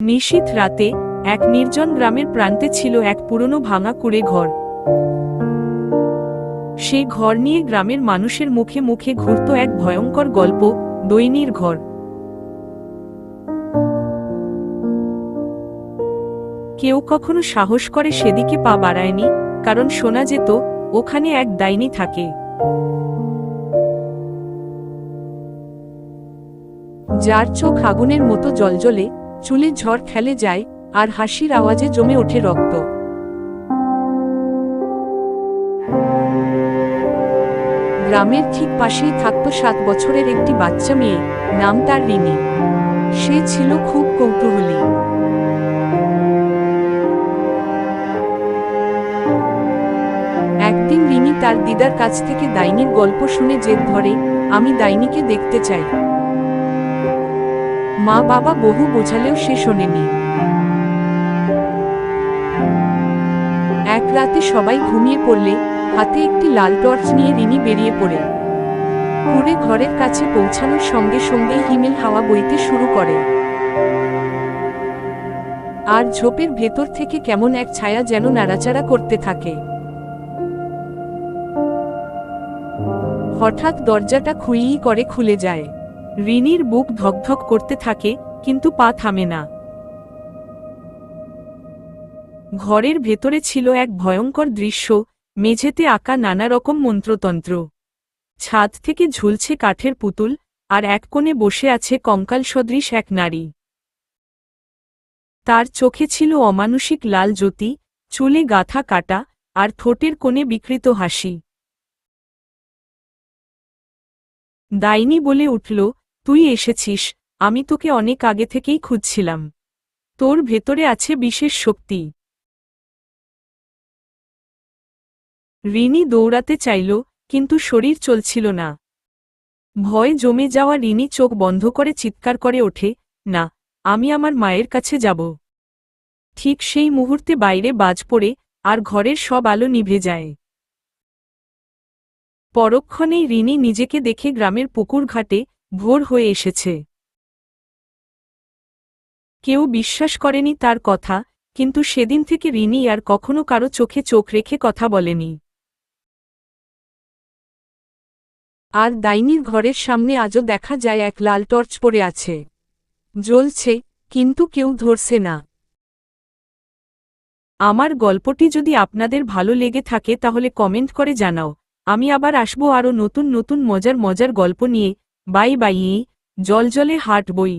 নিশীথ রাতে এক নির্জন গ্রামের প্রান্তে ছিল এক পুরনো ভাঙা কুঁড়ে ঘর। সে ঘর নিয়ে গ্রামের মানুষের মুখে মুখে ঘুরত এক ভয়ঙ্কর গল্প, ডাইনির ঘর। কেউ কখনো সাহস করে সেদিকে পা বাড়ায়নি, কারণ শোনা যেত ওখানে এক ডাইনি থাকে, যার চোখ আগুনের মতো জ্বলজ্বলে, চুলে ঝড় খেলে যায়, আর হাসির আওয়াজে জমে ওঠে রক্ত। গ্রামের ঠিক পাশেই থাকত 7 বছরের একটি বাচ্চা মেয়ে, নাম তার রিনি। সে ছিল খুব কৌতূহলী। একদিন রিনি তার দিদার কাছ থেকে ডাইনির গল্প শুনে জেদ ধরে, আমি ডাইনিকে দেখতে চাই। মা বাবা বহু বোঝালেও সে শোনেনি। এক রাতে সবাই ঘুমিয়ে পড়লে হাতে একটি লাল টর্চ নিয়ে রিনি বেরিয়ে পড়ে। কুঁড়ে ঘরের কাছে পৌঁছানোর সঙ্গে সঙ্গেই হিমেল হাওয়া বইতে শুরু করে, আর ঝোপের ভেতর থেকে কেমন এক ছায়া যেন নাড়াচাড়া করতে থাকে। হঠাৎ দরজাটা খুইই করে খুলে যায়। রিনির বুক ধকধক করতে থাকে, কিন্তু পা থামে না। ঘরের ভেতরে ছিল এক ভয়ঙ্কর দৃশ্য, মেঝেতে আঁকা নানা রকম মন্ত্রতন্ত্র। ছাদ থেকে ঝুলছে কাঠের পুতুল, আর এক কোণে বসে আছে কঙ্কাল সদৃশ এক নারী। তার চোখে ছিল অমানুষিক লাল জ্যোতি, চুলে গাঁথা কাটা, আর ঠোঁটের কোণে বিকৃত হাসি। ডাইনি বলে উঠল, তুই এসেছিস, আমি তোকে অনেক আগে থেকেই খুঁজছিলাম। তোর ভেতরে আছে বিশেষ শক্তি। রিনি দৌড়াতে চাইল, কিন্তু শরীর চলছিল না। ভয় জমে যাওয়া রিনি চোখ বন্ধ করে চিৎকার করে ওঠে, না, আমি আমার মায়ের কাছে যাব। ঠিক সেই মুহূর্তে বাইরে বাজ পড়ে, আর ঘরের সব আলো নিভে যায়। পরক্ষণেই রিনি নিজেকে দেখে গ্রামের পুকুর ঘাটে, ভোর হয়ে এসেছে। কেউ বিশ্বাস করেনি তার কথা, কিন্তু সেদিন থেকে রিনি আর কখনো কারো চোখে চোখ রেখে কথা বলেনি। আর ডাইনির ঘরের সামনে আজও দেখা যায় এক লাল টর্চ পড়ে আছে, জ্বলছে, কিন্তু কেউ ধরছে না। আমার গল্পটি যদি আপনাদের ভালো লেগে থাকে তাহলে কমেন্ট করে জানাও। আমি আবার আসবো আরও নতুন নতুন মজার মজার গল্প নিয়ে। Bye bye. জলজলে হাট বই।